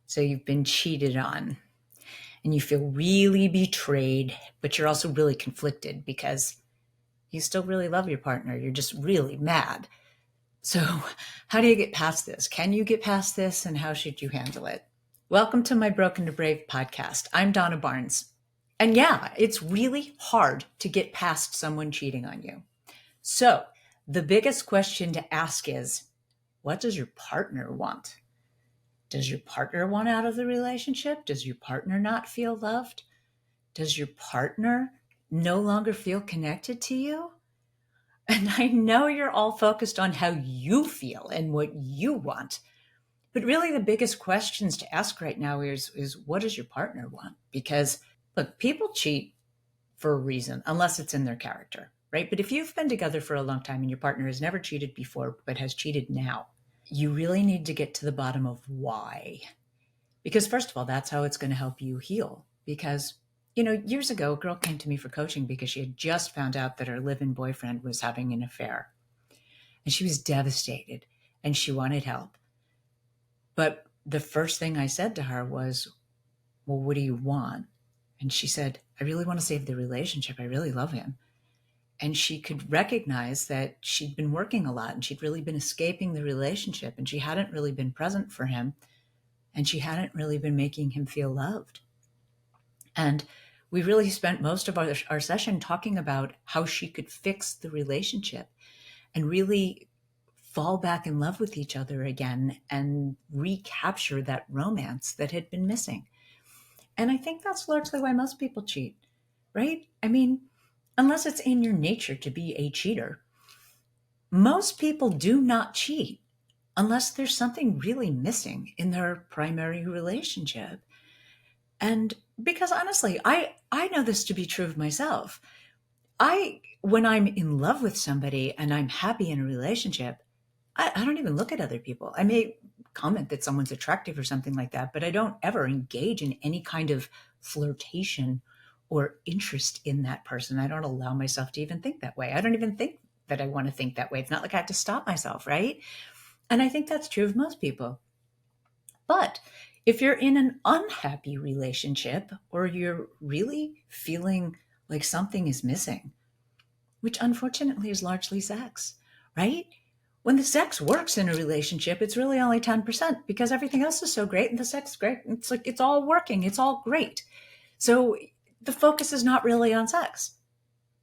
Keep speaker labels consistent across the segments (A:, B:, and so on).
A: So you've been cheated on and you feel really betrayed, but you're also really conflicted because you still really love your partner. You're just really mad. So, how do you get past this? Can you get past this, and how should you handle it? Welcome to my Broken to Brave podcast. I'm Donna Barnes. And yeah, it's really hard to get past someone cheating on you. So, the biggest question to ask is, what does your partner want? Does your partner want out of the relationship? Does your partner not feel loved? Does your partner no longer feel connected to you? And I know you're all focused on how you feel and what you want. But really, the biggest questions to ask right now is what does your partner want? Because look, people cheat for a reason, unless it's in their character, right? But if you've been together for a long time and your partner has never cheated before, but has cheated now, you really need to get to the bottom of why. Because first of all, that's how it's going to help you heal. Because, years ago, a girl came to me for coaching because she had just found out that her live-in boyfriend was having an affair. And she was devastated and she wanted help. But the first thing I said to her was, well, what do you want? And she said, I really want to save the relationship. I really love him. And she could recognize that she'd been working a lot and she'd really been escaping the relationship and she hadn't really been present for him and she hadn't really been making him feel loved. And we really spent most of our session talking about how she could fix the relationship and really fall back in love with each other again and recapture that romance that had been missing. And I think that's largely why most people cheat, right? I mean, unless it's in your nature to be a cheater, most people do not cheat unless there's something really missing in their primary relationship. And because honestly, I know this to be true of myself. When I'm in love with somebody and I'm happy in a relationship, I don't even look at other people. I may comment that someone's attractive or something like that, but I don't ever engage in any kind of flirtation or interest in that person. I don't allow myself to even think that way. I don't even think that I want to think that way. It's not like I have to stop myself, right? And I think that's true of most people. But if you're in an unhappy relationship or you're really feeling like something is missing, which unfortunately is largely sex, right? When the sex works in a relationship, it's really only 10% because everything else is so great and the sex is great. It's like it's all working, it's all great. So the focus is not really on sex.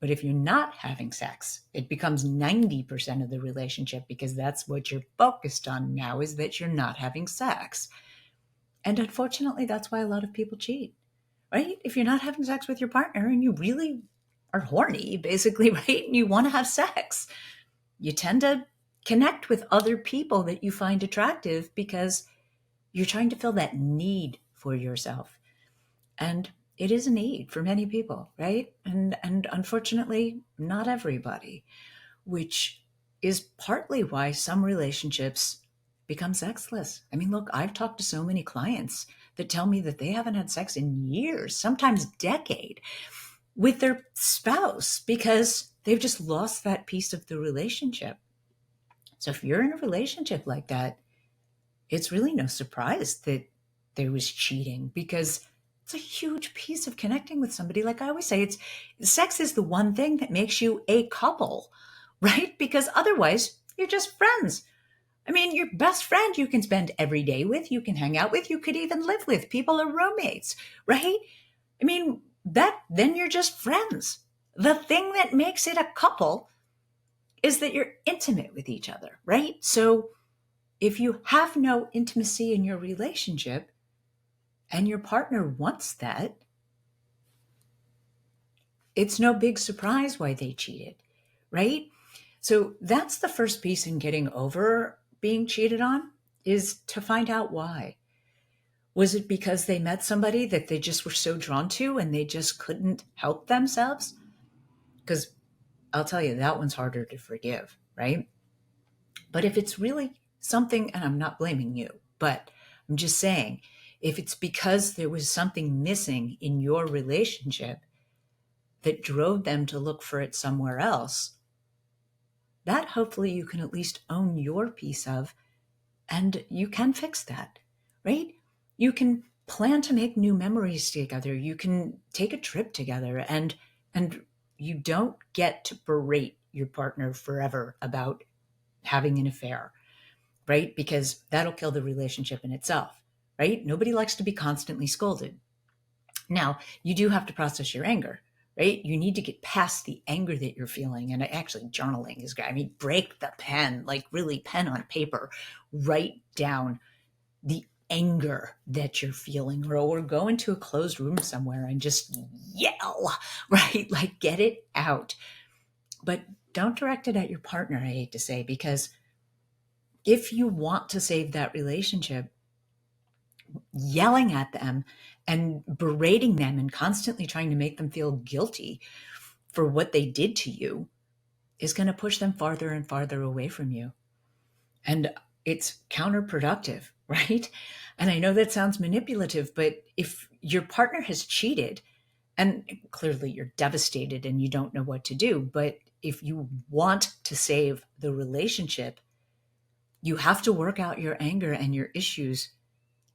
A: But if you're not having sex, it becomes 90% of the relationship because that's what you're focused on now is that you're not having sex. And unfortunately, that's why a lot of people cheat, right? If you're not having sex with your partner and you really are horny, basically, right? And you want to have sex, you tend to connect with other people that you find attractive because you're trying to fill that need for yourself. And it is a need for many people, right? And unfortunately, not everybody, which is partly why some relationships become sexless. I mean, look, I've talked to so many clients that tell me that they haven't had sex in years, sometimes decade, with their spouse because they've just lost that piece of the relationship. So if you're in a relationship like that, it's really no surprise that there was cheating because it's a huge piece of connecting with somebody. Like I always say, sex is the one thing that makes you a couple, right? Because otherwise you're just friends. I mean, your best friend you can spend every day with, you can hang out with, you could even live with. People are roommates, right? I mean, then you're just friends. The thing that makes it a couple is that you're intimate with each other, right? So if you have no intimacy in your relationship and your partner wants that, it's no big surprise why they cheated, right? So that's the first piece in getting over being cheated on is to find out why. Was it because they met somebody that they just were so drawn to and they just couldn't help themselves? Because I'll tell you, that one's harder to forgive, right? But if it's really something, and I'm not blaming you, but I'm just saying, if it's because there was something missing in your relationship that drove them to look for it somewhere else, that hopefully you can at least own your piece of, and you can fix that, right? You can plan to make new memories together. You can take a trip together, and you don't get to berate your partner forever about having an affair, right? Because that'll kill the relationship in itself, right? Nobody likes to be constantly scolded. Now, you do have to process your anger, right? You need to get past the anger that you're feeling. And actually, journaling is great. I mean, break the pen, like really pen on paper, write down the anger that you're feeling, or go into a closed room somewhere and just yell, right? Like get it out. But don't direct it at your partner, I hate to say, because if you want to save that relationship, yelling at them and berating them and constantly trying to make them feel guilty for what they did to you is going to push them farther and farther away from you. And it's counterproductive, right? And I know that sounds manipulative, but if your partner has cheated, and clearly you're devastated and you don't know what to do, but if you want to save the relationship, you have to work out your anger and your issues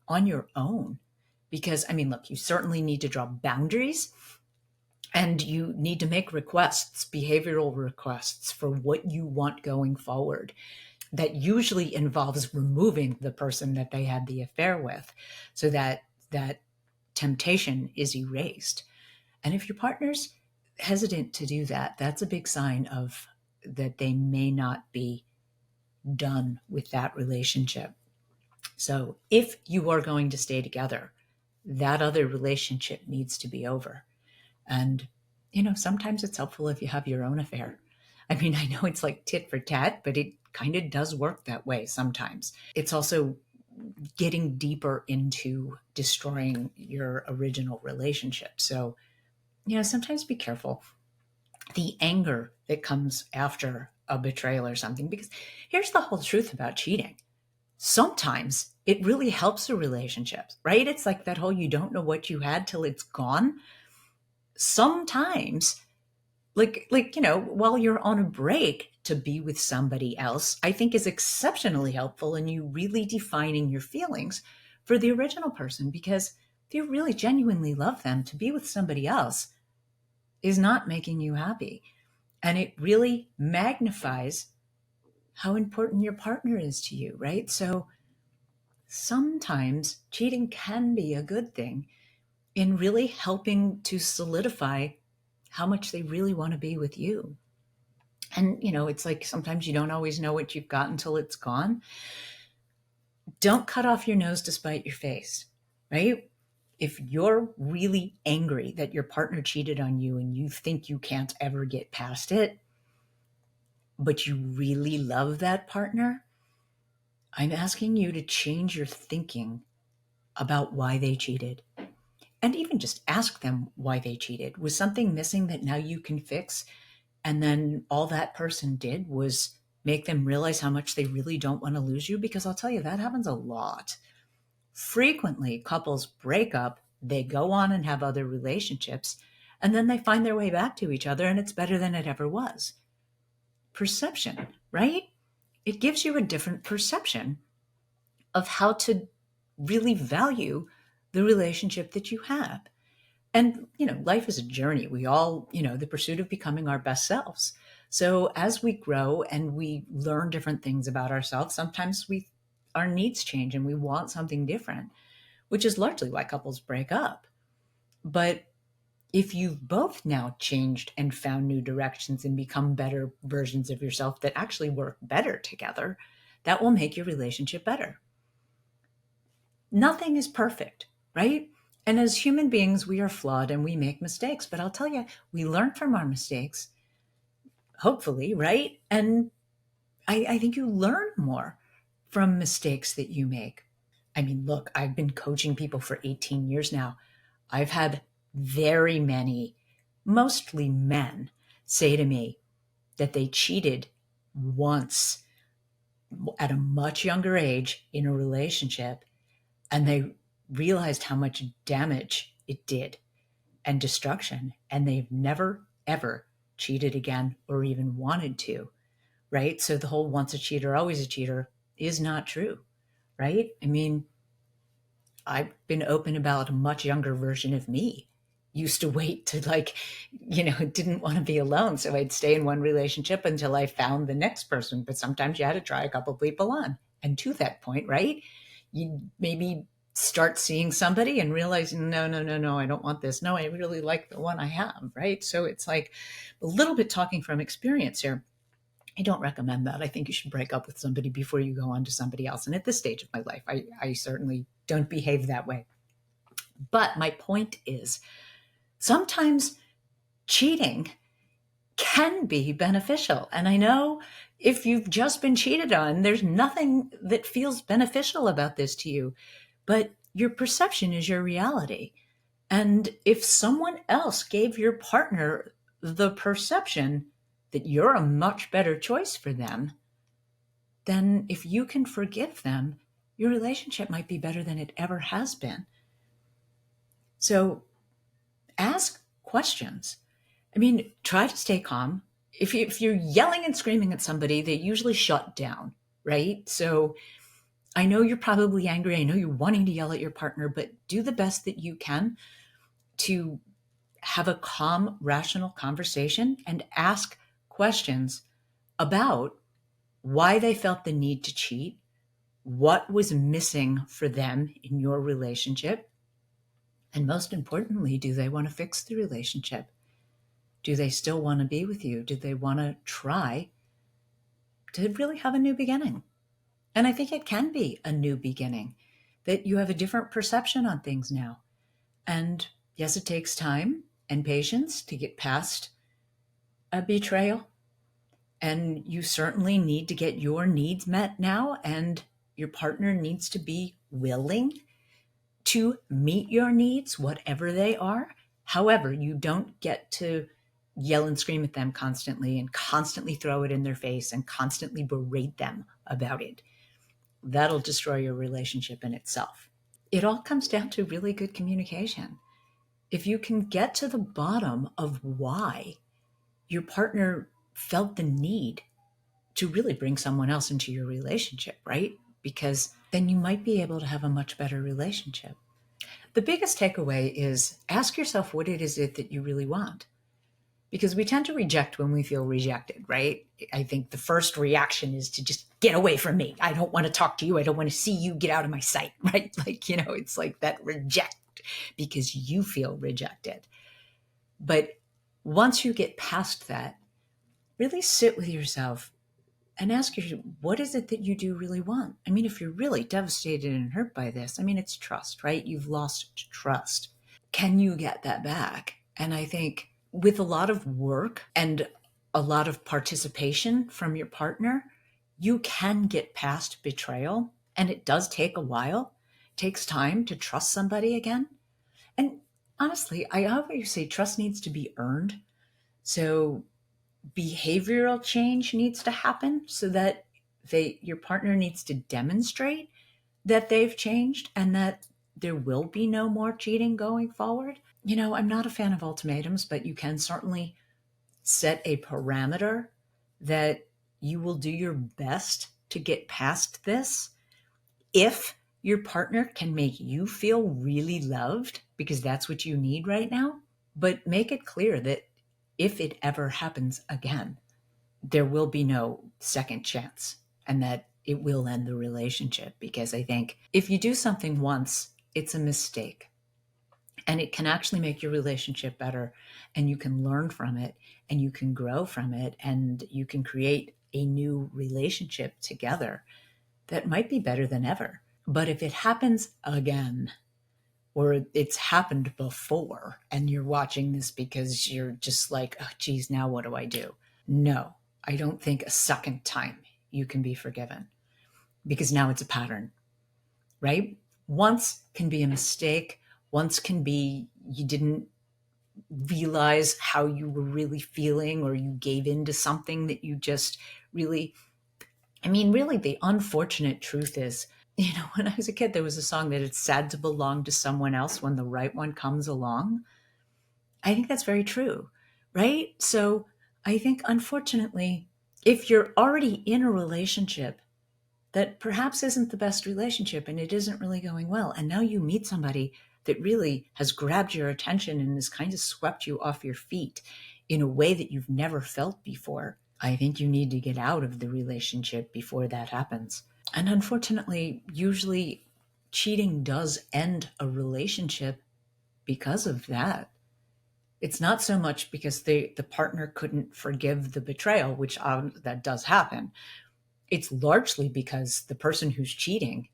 A: on your own. Because, I mean, look, you certainly need to draw boundaries and you need to make requests, behavioral requests for what you want going forward. That usually involves removing the person that they had the affair with so that that temptation is erased. And if your partner's hesitant to do that, that's a big sign of that they may not be done with that relationship. So if you are going to stay together, that other relationship needs to be over. And, sometimes it's helpful if you have your own affair. I mean, I know it's like tit for tat, but it kind of does work that way sometimes. It's also getting deeper into destroying your original relationship. So, sometimes be careful. The anger that comes after a betrayal or something, because here's the whole truth about cheating. Sometimes it really helps a relationship, right? It's like that whole you don't know what you had till it's gone. Sometimes while you're on a break, to be with somebody else, I think is exceptionally helpful in you really defining your feelings for the original person. Because if you really genuinely love them, to be with somebody else is not making you happy. And it really magnifies how important your partner is to you, right? So sometimes cheating can be a good thing in really helping to solidify how much they really want to be with you. And, it's like sometimes you don't always know what you've got until it's gone. Don't cut off your nose to spite your face, right? If you're really angry that your partner cheated on you and you think you can't ever get past it, but you really love that partner, I'm asking you to change your thinking about why they cheated. And even just ask them why they cheated. Was something missing that now you can fix? And then all that person did was make them realize how much they really don't want to lose you? Because I'll tell you, that happens a lot. Frequently, couples break up, they go on and have other relationships, and then they find their way back to each other, and it's better than it ever was. Perception, right? It gives you a different perception of how to really value the relationship that you have. And, life is a journey. We all, the pursuit of becoming our best selves. So as we grow and we learn different things about ourselves, sometimes our needs change and we want something different, which is largely why couples break up. But if you've both now changed and found new directions and become better versions of yourself that actually work better together, that will make your relationship better. Nothing is perfect, right? And as human beings, we are flawed and we make mistakes. But I'll tell you, we learn from our mistakes, hopefully, right? And I think you learn more from mistakes that you make. I mean, look, I've been coaching people for 18 years now. I've had very many, mostly men, say to me that they cheated once at a much younger age in a relationship, and they realized how much damage it did and destruction, and they've never ever cheated again or even wanted to, right? So the whole once a cheater always a cheater is not true, right? I mean, I've been open about a much younger version of me. Used to wait to didn't want to be alone. So I'd stay in one relationship until I found the next person. But sometimes you had to try a couple people on. And to that point, right? You maybe start seeing somebody and realizing, no, no, no, no, I don't want this. No, I really like the one I have, right? So it's like a little bit talking from experience here. I don't recommend that. I think you should break up with somebody before you go on to somebody else. And at this stage of my life, I certainly don't behave that way. But my point is, sometimes cheating can be beneficial. And I know if you've just been cheated on, there's nothing that feels beneficial about this to you, but your perception is your reality. And if someone else gave your partner the perception that you're a much better choice for them, then if you can forgive them, your relationship might be better than it ever has been. So ask questions. I mean, try to stay calm. If you're yelling and screaming at somebody, they usually shut down, right? So I know you're probably angry. I know you're wanting to yell at your partner, but do the best that you can to have a calm, rational conversation and ask questions about why they felt the need to cheat, what was missing for them in your relationship, and most importantly, do they want to fix the relationship? Do they still want to be with you? Do they want to try to really have a new beginning? And I think it can be a new beginning, that you have a different perception on things now. And yes, it takes time and patience to get past a betrayal. And you certainly need to get your needs met now, and your partner needs to be willing to meet your needs, whatever they are. However, you don't get to yell and scream at them constantly and constantly throw it in their face and constantly berate them about it. That'll destroy your relationship in itself. It all comes down to really good communication. If you can get to the bottom of why your partner felt the need to really bring someone else into your relationship, right? Because then you might be able to have a much better relationship. The biggest takeaway is ask yourself what it is that you really want. Because we tend to reject when we feel rejected, right? I think the first reaction is to just get away from me. I don't want to talk to you. I don't want to see you. Get out of my sight, right? Like, it's like that reject because you feel rejected. But once you get past that, really sit with yourself and ask yourself, what is it that you do really want? I mean, if you're really devastated and hurt by this, I mean, it's trust, right? You've lost trust. Can you get that back? And I think with a lot of work and a lot of participation from your partner, you can get past betrayal. And it does take a while. It takes time to trust somebody again. And honestly, I always say trust needs to be earned. So behavioral change needs to happen so that your partner needs to demonstrate that they've changed and that there will be no more cheating going forward. I'm not a fan of ultimatums, but you can certainly set a parameter that you will do your best to get past this if your partner can make you feel really loved, because that's what you need right now. But make it clear that if it ever happens again, there will be no second chance and that it will end the relationship. Because I think if you do something once, it's a mistake and it can actually make your relationship better, and you can learn from it and you can grow from it and you can create a new relationship together that might be better than ever. But if it happens again, or it's happened before and you're watching this because you're just like, oh, geez, now what do I do? No, I don't think a second time you can be forgiven, because now it's a pattern, right? Once can be a mistake. Once can be you didn't realize how you were really feeling, or you gave in to something that you just really, really the unfortunate truth is, when I was a kid, there was a song that it's sad to belong to someone else when the right one comes along. I think that's very true, right? So I think, unfortunately, if you're already in a relationship that perhaps isn't the best relationship and it isn't really going well. And now you meet somebody that really has grabbed your attention and has kind of swept you off your feet in a way that you've never felt before. I think you need to get out of the relationship before that happens. And unfortunately, usually cheating does end a relationship because of that. It's not so much because the partner couldn't forgive the betrayal, which that does happen. It's largely because the person who's cheating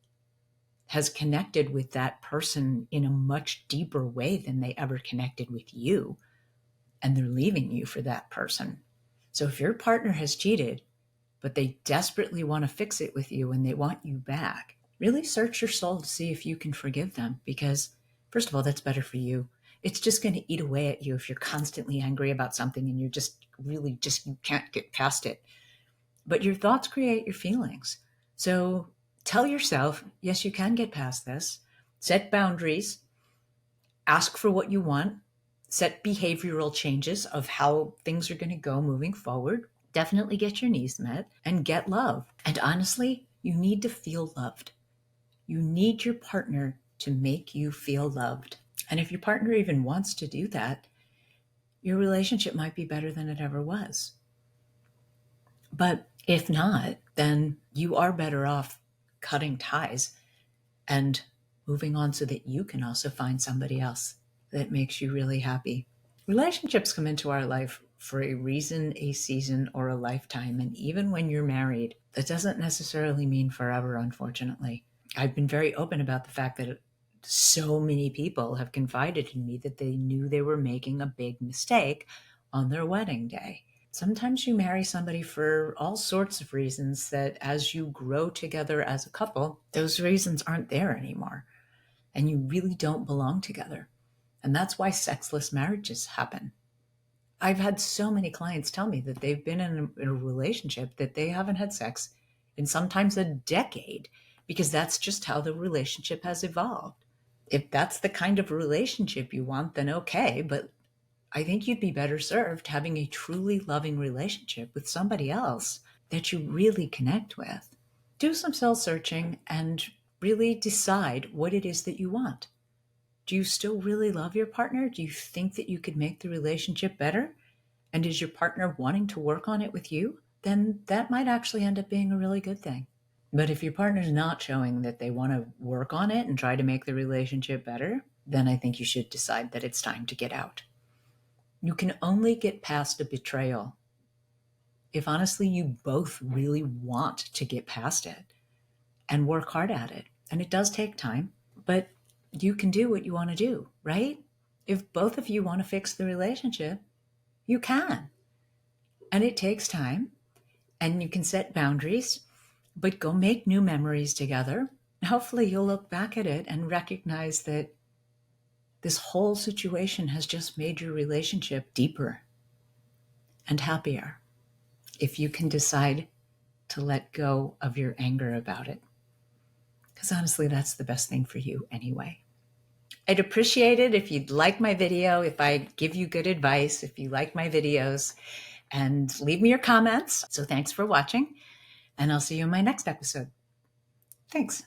A: has connected with that person in a much deeper way than they ever connected with you, and they're leaving you for that person. So if your partner has cheated, but they desperately want to fix it with you and they want you back, really search your soul to see if you can forgive them, because first of all, that's better for you. It's just going to eat away at you if you're constantly angry about something and you're just really you can't get past it. But your thoughts create your feelings. So tell yourself, yes, you can get past this. Set boundaries, ask for what you want, set behavioral changes of how things are going to go moving forward. Definitely get your needs met and get love. And honestly, you need to feel loved. You need your partner to make you feel loved. And if your partner even wants to do that, your relationship might be better than it ever was. But if not, then you are better off cutting ties and moving on so that you can also find somebody else that makes you really happy. Relationships come into our life for a reason, a season, or a lifetime. And even when you're married, that doesn't necessarily mean forever, unfortunately. I've been very open about the fact that so many people have confided in me that they knew they were making a big mistake on their wedding day. Sometimes you marry somebody for all sorts of reasons that as you grow together as a couple, those reasons aren't there anymore. And you really don't belong together. And that's why sexless marriages happen. I've had so many clients tell me that they've been in a relationship that they haven't had sex in sometimes a decade, because that's just how the relationship has evolved. If that's the kind of relationship you want, then okay, but I think you'd be better served having a truly loving relationship with somebody else that you really connect with. Do some soul searching and really decide what it is that you want. Do you still really love your partner? Do you think that you could make the relationship better? And is your partner wanting to work on it with you? Then that might actually end up being a really good thing. But if your partner's not showing that they want to work on it and try to make the relationship better, then I think you should decide that it's time to get out. You can only get past a betrayal if honestly you both really want to get past it and work hard at it. And it does take time, but you can do what you want to do, right? If both of you want to fix the relationship, you can. And it takes time, and you can set boundaries, but go make new memories together. Hopefully you'll look back at it and recognize that this whole situation has just made your relationship deeper and happier if you can decide to let go of your anger about it. Because honestly, that's the best thing for you anyway. I'd appreciate it if you'd like my video, if I give you good advice, if you like my videos, and leave me your comments. So thanks for watching, and I'll see you in my next episode. Thanks.